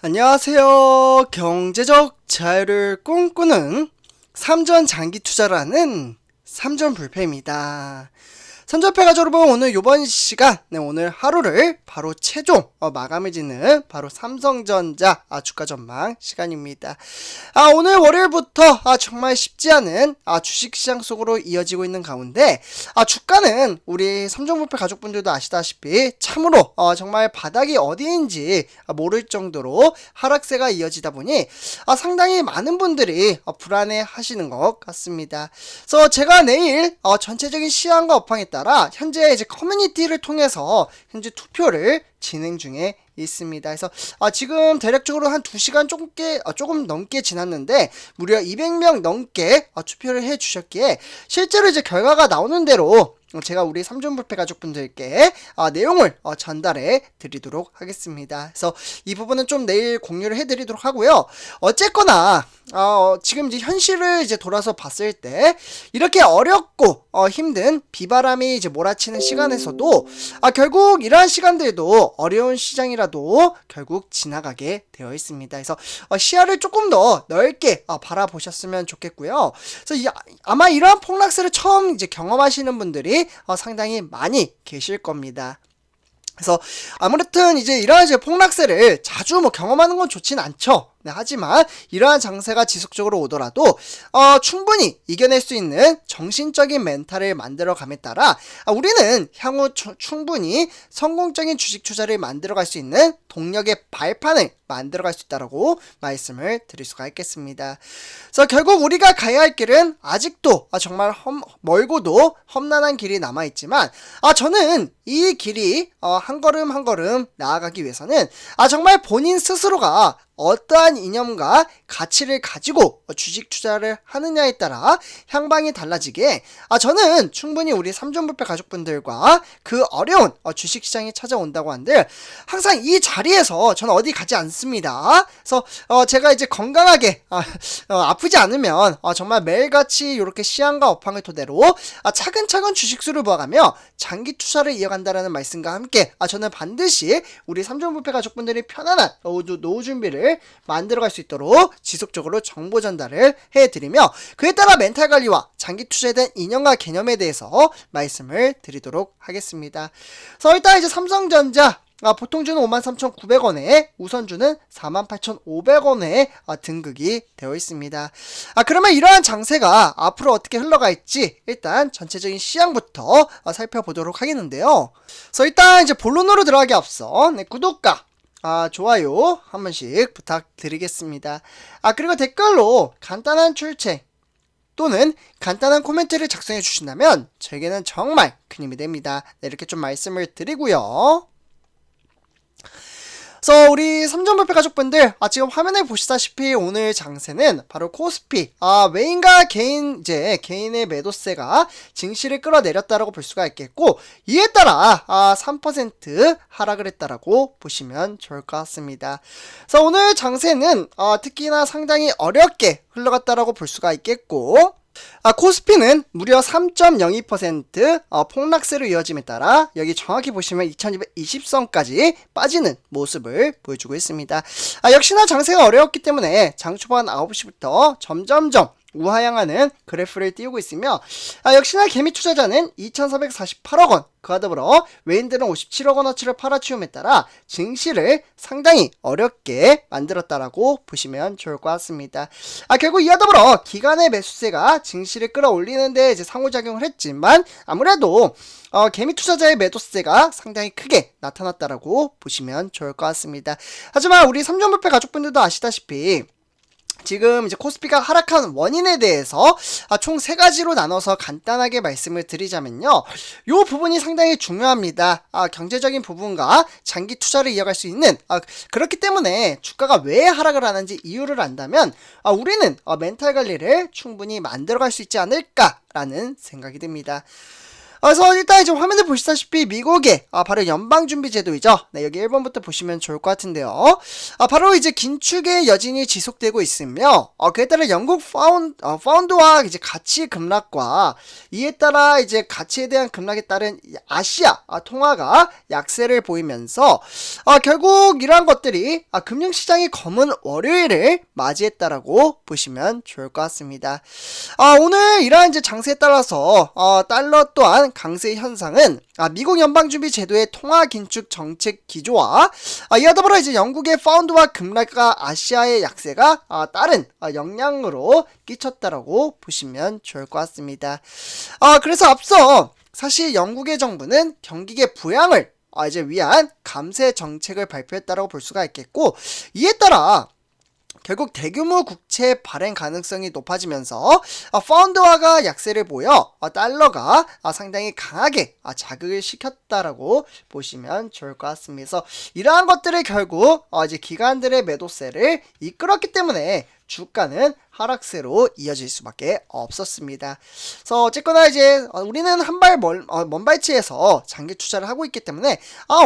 안녕하세요. 경제적 자유를 꿈꾸는 삼전 장기 투자라는 삼전불패입니다. 삼전패 가족 여러분, 오늘 요번 시간 오늘 하루를 바로 최종 마감을 짓는 바로 삼성전자 주가 전망 시간입니다. 오늘 월요일부터 정말 쉽지 않은 주식시장 속으로 이어지고 있는 가운데 주가는 우리 삼전불패 가족분들도 아시다시피 참으로 정말 바닥이 어디인지 모를 정도로 하락세가 이어지다 보니 상당히 많은 분들이 불안해 하시는 것 같습니다. 그래서 제가 내일 전체적인 시황과 업황에 따라 현재 이제 커뮤니티를 통해서 현재 투표를 진행 중에 있습니다. 그래서 지금 대략적으로 한 2시간 조금 넘게 지났는데 무려 200명 넘게 투표를 해 주셨기에 실제로 이제 결과가 나오는 대로 제가 우리 삼전불패 가족분들께 내용을 전달해 드리도록 하겠습니다. 그래서 이 부분은 좀 내일 공유를 해 드리도록 하고요. 어쨌거나 지금 이제 현실을 이제 돌아서 봤을 때 이렇게 어렵고 힘든 비바람이 이제 몰아치는 시간에서도 결국 이러한 시간들도 어려운 시장이라도 결국 지나가게 되어 있습니다. 그래서 시야를 조금 더 넓게 바라보셨으면 좋겠고요. 그래서 아마 이러한 폭락세를 처음 이제 경험하시는 분들이 상당히 많이 계실 겁니다. 그래서 아무튼 이제 이러한 이제 폭락세를 자주 경험하는 건 좋진 않죠. 하지만 이러한 장세가 지속적으로 오더라도 충분히 이겨낼 수 있는 정신적인 멘탈을 만들어감에 따라 우리는 향후 충분히 성공적인 주식 투자를 만들어갈 수 있는 동력의 발판을 만들어갈 수 있다고 말씀을 드릴 수가 있겠습니다. 그래서 결국 우리가 가야 할 길은 아직도 정말 멀고도 험난한 길이 남아있지만 저는 이 길이 한 걸음 한 걸음 나아가기 위해서는 정말 본인 스스로가 어떠한 이념과 가치를 가지고 주식 투자를 하느냐에 따라 향방이 달라지게 저는 충분히 우리 삼전불패 가족분들과 그 어려운 주식시장이 찾아온다고 한들 항상 이 자리에서 저는 어디 가지 않습니다. 그래서 제가 이제 건강하게 아프지 않으면 정말 매일같이 이렇게 시향과 업황을 토대로 차근차근 주식수를 모아가며 장기 투자를 이어간다라는 말씀과 함께 저는 반드시 우리 삼전불패 가족분들이 편안한 노후 준비를 만들어갈 수 있도록 지속적으로 정보 전달을 해드리며 그에 따라 멘탈 관리와 장기 투자에 대한 이념과 개념에 대해서 말씀을 드리도록 하겠습니다. 그래서 일단 이제 삼성전자 보통주는 53,900원에 우선주는 48,500원에 등극이 되어 있습니다. 그러면 이러한 장세가 앞으로 어떻게 흘러갈지 일단 전체적인 시향부터 살펴보도록 하겠는데요. 그래서 일단 이제 본론으로 들어가기 앞서 구독과 좋아요 한 번씩 부탁드리겠습니다. 그리고 댓글로 간단한 출첵 또는 간단한 코멘트를 작성해 주신다면 저에게는 정말 큰 힘이 됩니다. 이렇게 좀 말씀을 드리고요. 그래서 우리 삼전불패 가족분들 지금 화면에 보시다시피 오늘 장세는 바로 코스피 외인과 개인의 매도세가 증시를 끌어내렸다라고 볼 수가 있겠고 이에 따라 3% 하락을 했다라고 보시면 좋을 것 같습니다. 그래서 오늘 장세는 특히나 상당히 어렵게 흘러갔다라고 볼 수가 있겠고 코스피는 무려 3.02% 폭락세로 이어짐에 따라 여기 정확히 보시면 2220선까지 빠지는 모습을 보여주고 있습니다. 역시나 장세가 어려웠기 때문에 장 초반 9시부터 점점점 우하향하는 그래프를 띄우고 있으며 역시나 개미 투자자는 2448억원 그와 더불어 외인들은 57억원어치를 팔아치움에 따라 증시를 상당히 어렵게 만들었다라고 보시면 좋을 것 같습니다. 결국 이와 더불어 기관의 매수세가 증시를 끌어올리는데 이제 상호작용을 했지만 아무래도 개미 투자자의 매도세가 상당히 크게 나타났다라고 보시면 좋을 것 같습니다. 하지만 우리 삼전불패 가족분들도 아시다시피 지금 이제 코스피가 하락한 원인에 대해서 총 3가지로 나눠서 간단하게 말씀을 드리자면요. 요 부분이 상당히 중요합니다. 경제적인 부분과 장기 투자를 이어갈 수 있는 그렇기 때문에 주가가 왜 하락을 하는지 이유를 안다면 우리는 멘탈 관리를 충분히 만들어갈 수 있지 않을까라는 생각이 듭니다. 그래서 일단 이제 화면에 보시다시피 미국의 바로 연방준비제도이죠. 네, 여기 1번부터 보시면 좋을 것 같은데요. 바로 이제 긴축의 여진이 지속되고 있으며 그에 따라 영국 파운드와 이제 가치 급락과 이에 따라 이제 가치에 대한 급락에 따른 아시아 통화가 약세를 보이면서 결국 이러한 것들이 금융시장이 검은 월요일을 맞이했다라고 보시면 좋을 것 같습니다. 오늘 이러한 이제 장세에 따라서 달러 또한 강세 현상은 미국 연방준비 제도의 통화 긴축 정책 기조와 이와 더불어 이제 영국의 파운드와 급락과 아시아의 약세가 따른 영향으로 끼쳤다라고 보시면 좋을 것 같습니다. 그래서 앞서 사실 영국의 정부는 경기의 부양을 이제 위한 감세 정책을 발표했다라고 볼 수가 있겠고, 이에 따라 결국 대규모 국채 발행 가능성이 높아지면서 파운드화가 약세를 보여 달러가 상당히 강하게 자극을 시켰다라고 보시면 좋을 것 같습니다. 그래서 이러한 것들을 결국 이제 기관들의 매도세를 이끌었기 때문에 주가는 하락세로 이어질 수밖에 없었습니다. 그래서 어쨌거나 이제 우리는 한 발 먼 발치에서 장기 투자를 하고 있기 때문에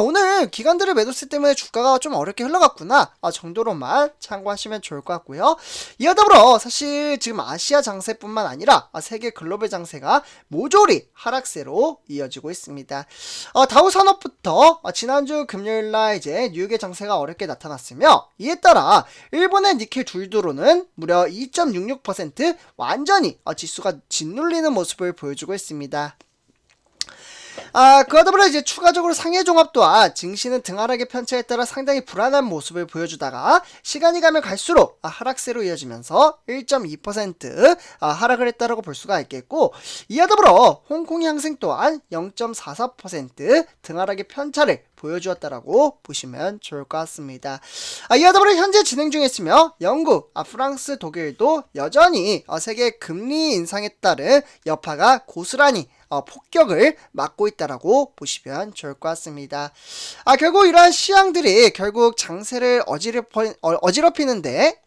오늘 기관들의 매도세 때문에 주가가 좀 어렵게 흘러갔구나 정도로만 참고하시면 좋을 것 같고요. 이와 더불어 사실 지금 아시아 장세뿐만 아니라 세계 글로벌 장세가 모조리 하락세로 이어지고 있습니다. 다우 산업부터 지난주 금요일날 이제 뉴욕의 장세가 어렵게 나타났으며, 이에 따라 일본의 니켈 줄도로는 무려 2.66% 완전히 지수가 짓눌리는 모습을 보여주고 있습니다. 그와 더불어 이제 추가적으로 상해종합 또한 증시는 등하락의 편차에 따라 상당히 불안한 모습을 보여주다가 시간이 가면 갈수록 하락세로 이어지면서 1.2% 하락을 했다라고 볼 수가 있겠고, 이와 더불어 홍콩 향생 또한 0.44% 등하락의 편차를 보여주었다라고 보시면 좋을 것 같습니다. 이와 더불어 현재 진행 중에 있으며 영국, 프랑스, 독일도 여전히 세계 금리 인상에 따른 여파가 고스란히 폭격을 맞고 있다라고 보시면 좋을 것 같습니다. 결국 이러한 시황들이 결국 장세를 어지럽히는데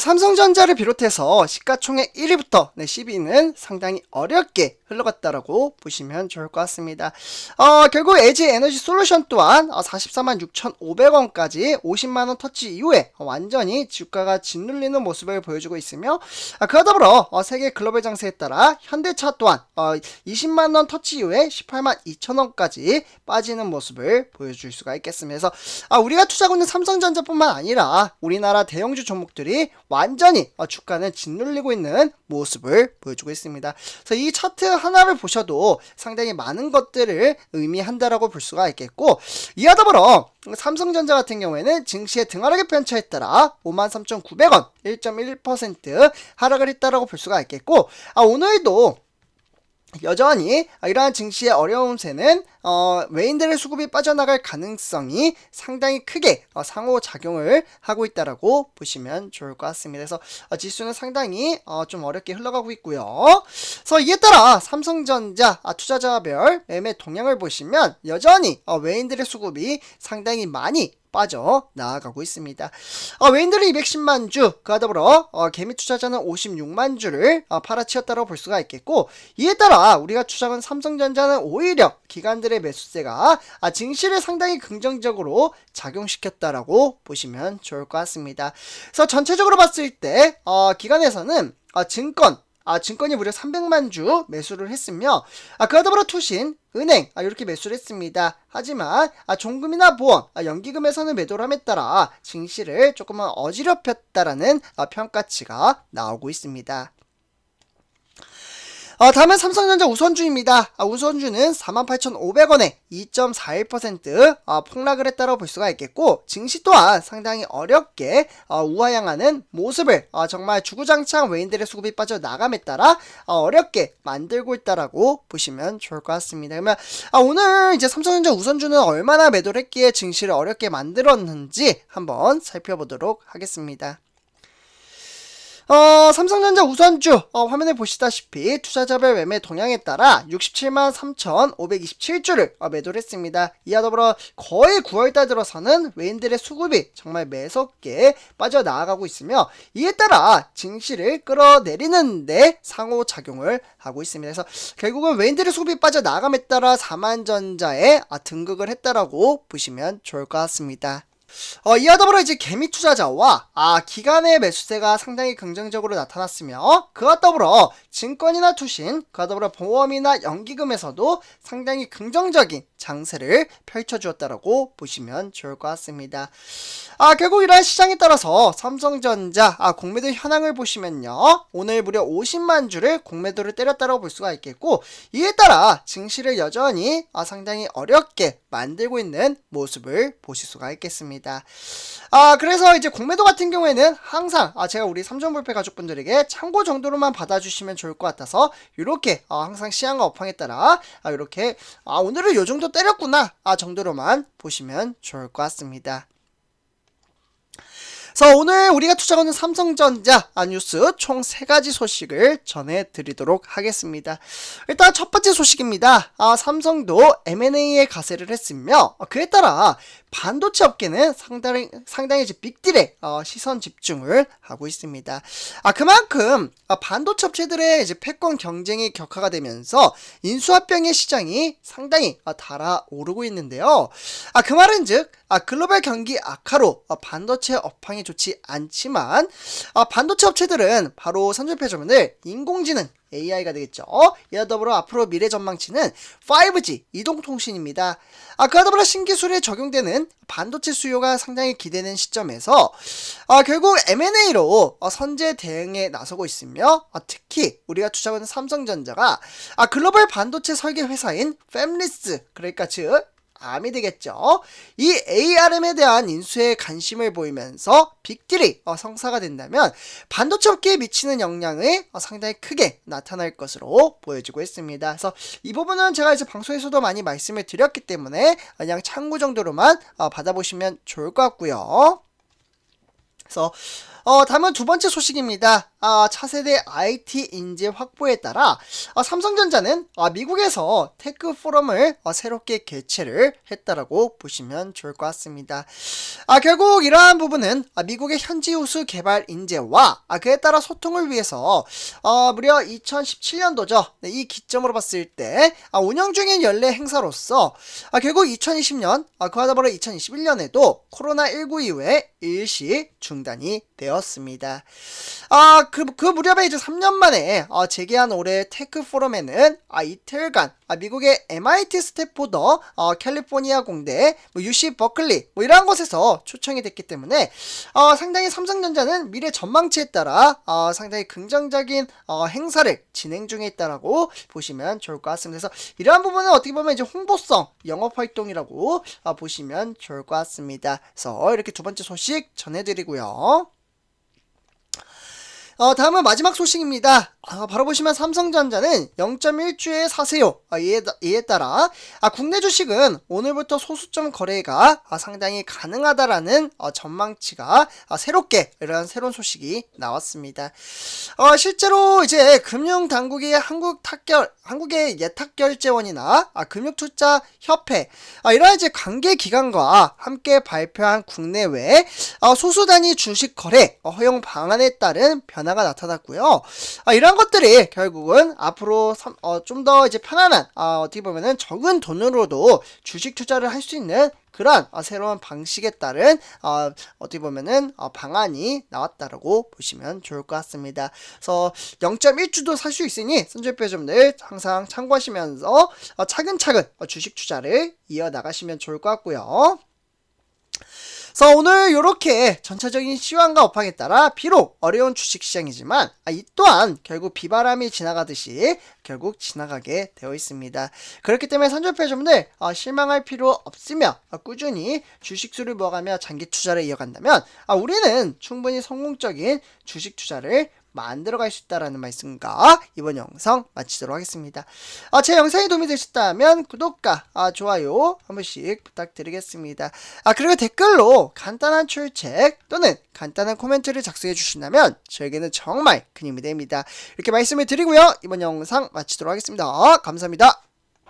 삼성전자를 비롯해서 시가총액 1위부터 10위는 상당히 어렵게 흘러갔다라고 보시면 좋을 것 같습니다. 결국 LG 에너지 솔루션 또한 44만 6,500원까지 50만원 터치 이후에 완전히 주가가 짓눌리는 모습을 보여주고 있으며, 그와 더불어 세계 글로벌 장세에 따라 현대차 또한 20만원 터치 이후에 18만 2천원까지 빠지는 모습을 보여줄 수가 있겠습니다. 그래서 우리가 투자하고 있는 삼성전자뿐만 아니라 우리나라 대형주 종목들이 완전히 주가는 짓눌리고 있는 모습을 보여주고 있습니다. 그래서 이 차트 하나를 보셔도 상당히 많은 것들을 의미한다라고 볼 수가 있겠고, 이와 더불어 삼성전자 같은 경우에는 증시의 등하락의 편차에 따라 53,900원 1.1% 하락을 했다라고 볼 수가 있겠고, 오늘도 여전히 이러한 증시의 어려움세는 외인들의 수급이 빠져나갈 가능성이 상당히 크게 상호작용을 하고 있다라고 보시면 좋을 것 같습니다. 그래서 지수는 상당히 좀 어렵게 흘러가고 있고요. 그래서 이에 따라 삼성전자 투자자별 매매 동향을 보시면 여전히 외인들의 수급이 상당히 많이 빠져나가고 있습니다. 외인들은 210만 주, 그와 더불어 개미 투자자는 56만 주를 팔아치웠다고 볼 수가 있겠고, 이에 따라 우리가 추정한 삼성전자는 오히려 기관들의 매수세가 증시를 상당히 긍정적으로 작용시켰다라고 보시면 좋을 것 같습니다. 그래서 전체적으로 봤을 때 기관에서는 증권이 무려 300만 주 매수를 했으며, 그와 더불어 투신, 은행 이렇게 매수를 했습니다. 하지만 종금이나 보험, 연기금에서는 매도를 함에 따라 증시를 조금은 어지럽혔다라는 평가치가 나오고 있습니다. 다음은 삼성전자 우선주입니다. 우선주는 48,500원에 2.41% 폭락을 했다고 볼 수가 있겠고, 증시 또한 상당히 어렵게 우하향하는 모습을 정말 주구장창 외인들의 수급이 빠져나감에 따라 어렵게 만들고 있다라고 보시면 좋을 것 같습니다. 그러면 오늘 이제 삼성전자 우선주는 얼마나 매도를 했기에 증시를 어렵게 만들었는지 한번 살펴보도록 하겠습니다. 삼성전자 우선주 화면에 보시다시피 투자자별 매매 동향에 따라 67만 3,527주를 매도를 했습니다. 이와 더불어 거의 9월달 들어서는 외인들의 수급이 정말 매섭게 빠져나가고 있으며 이에 따라 증시를 끌어내리는데 상호작용을 하고 있습니다. 그래서 결국은 외인들의 수급이 빠져나감에 따라 사만전자에 등극을 했다라고 보시면 좋을 것 같습니다. 이와 더불어 이제 개미 투자자와 기관의 매수세가 상당히 긍정적으로 나타났으며 그와 더불어 증권이나 투신, 그와 더불어 보험이나 연기금에서도 상당히 긍정적인 장세를 펼쳐주었다라고 보시면 좋을 것 같습니다. 결국 이러한 시장에 따라서 삼성전자 공매도 현황을 보시면요, 오늘 무려 50만 주를 공매도를 때렸다라고 볼 수가 있겠고 이에 따라 증시를 여전히 상당히 어렵게 만들고 있는 모습을 보실 수가 있겠습니다. 그래서 이제 공매도 같은 경우에는 항상 제가 우리 삼전불패 가족분들에게 참고 정도로만 받아주시면 좋을 것 같아서 이렇게 항상 시황과 업황에 따라 이렇게 오늘은 요 정도 때렸구나 정도로만 보시면 좋을 것 같습니다. 그래서 오늘 우리가 투자하는 삼성전자 뉴스 총 3가지 소식을 전해드리도록 하겠습니다. 일단 첫 번째 소식입니다. 삼성도 M&A에 가세를 했으며 그에 따라 반도체 업계는 상당히 이제 빅딜에 시선 집중을 하고 있습니다. 그만큼 반도체 업체들의 이제 패권 경쟁이 격화가 되면서 인수합병의 시장이 상당히 달아오르고 있는데요. 그 말은즉 글로벌 경기 악화로 반도체 업황이 좋지 않지만 반도체 업체들은 바로 선전표점을 인공지능 AI가 되겠죠. 이와 더불어 앞으로 미래 전망치는 5G 이동통신입니다. 그와 더불어 신기술에 적용되는 반도체 수요가 상당히 기대되는 시점에서 결국 M&A로 선제 대응에 나서고 있으며 특히 우리가 투자하는 삼성전자가 글로벌 반도체 설계 회사인 팹리스, 그러니까 즉 암이 되겠죠. 이 ARM에 대한 인수에 관심을 보이면서 빅딜이 성사가 된다면 반도체 업계에 미치는 영향이 상당히 크게 나타날 것으로 보여지고 있습니다. 그래서 이 부분은 제가 이제 방송에서도 많이 말씀을 드렸기 때문에 그냥 참고 정도로만 받아보시면 좋을 것 같고요. 그래서 다음은 두 번째 소식입니다. 차세대 IT 인재 확보에 따라 삼성전자는 미국에서 테크 포럼을 새롭게 개최를 했다라고 보시면 좋을 것 같습니다. 결국 이러한 부분은 미국의 현지 우수 개발 인재와 그에 따라 소통을 위해서 무려 2017년도죠. 이 기점으로 봤을 때 운영 중인 연례 행사로서 결국 2020년 그와 더불어 2021년에도 코로나19 이후에 일시 중단이 되었습니다. 그 무렵에 이제 3년 만에 재개한 올해 테크 포럼에는 이틀간 미국의 MIT 스탠포드, 캘리포니아 공대, UC 버클리 이러한 곳에서 초청이 됐기 때문에 상당히 삼성전자는 미래 전망치에 따라 상당히 긍정적인 행사를 진행 중에 있다라고 보시면 좋을 것 같습니다. 그래서 이러한 부분은 어떻게 보면 이제 홍보성 영업 활동이라고 보시면 좋을 것 같습니다. 그래서 이렇게 두 번째 소식 전해드리고요. 다음은 마지막 소식입니다. 바로 보시면 삼성전자는 0.1주에 사세요. 이에 따라 국내 주식은 오늘부터 소수점 거래가 상당히 가능하다라는 전망치가 새롭게 이런 새로운 소식이 나왔습니다. 실제로 이제 금융당국이 한국의 예탁결제원이나 금융투자협회 이러한 이제 관계기관과 함께 발표한 국내외 소수 단위 주식 거래 허용 방안에 따른 변화가 나타났고요. 이러한 것들이 결국은 앞으로 좀 더 이제 편안한 어떻게 보면은 적은 돈으로도 주식 투자를 할 수 있는 그런 새로운 방식에 따른 어떻게 보면은 방안이 나왔다라고 보시면 좋을 것 같습니다. 그래서 0.1주도 살 수 있으니 선제표점들 항상 참고하시면서 차근차근 주식 투자를 이어나가시면 좋을 것 같고요. 그래서 오늘 이렇게 전체적인 시황과 업황에 따라 비록 어려운 주식시장이지만 이 또한 결국 비바람이 지나가듯이 결국 지나가게 되어 있습니다. 그렇기 때문에 선전표점들 실망할 필요 없으며 꾸준히 주식수를 모아가며 장기 투자를 이어간다면 우리는 충분히 성공적인 주식 투자를 만들어갈 수 있다라는 말씀과 이번 영상 마치도록 하겠습니다. 제 영상이 도움이 되셨다면 구독과 좋아요 한 번씩 부탁드리겠습니다. 그리고 댓글로 간단한 출첵 또는 간단한 코멘트를 작성해 주신다면 저에게는 정말 큰 힘이 됩니다. 이렇게 말씀을 드리고요. 이번 영상 마치도록 하겠습니다. 감사합니다.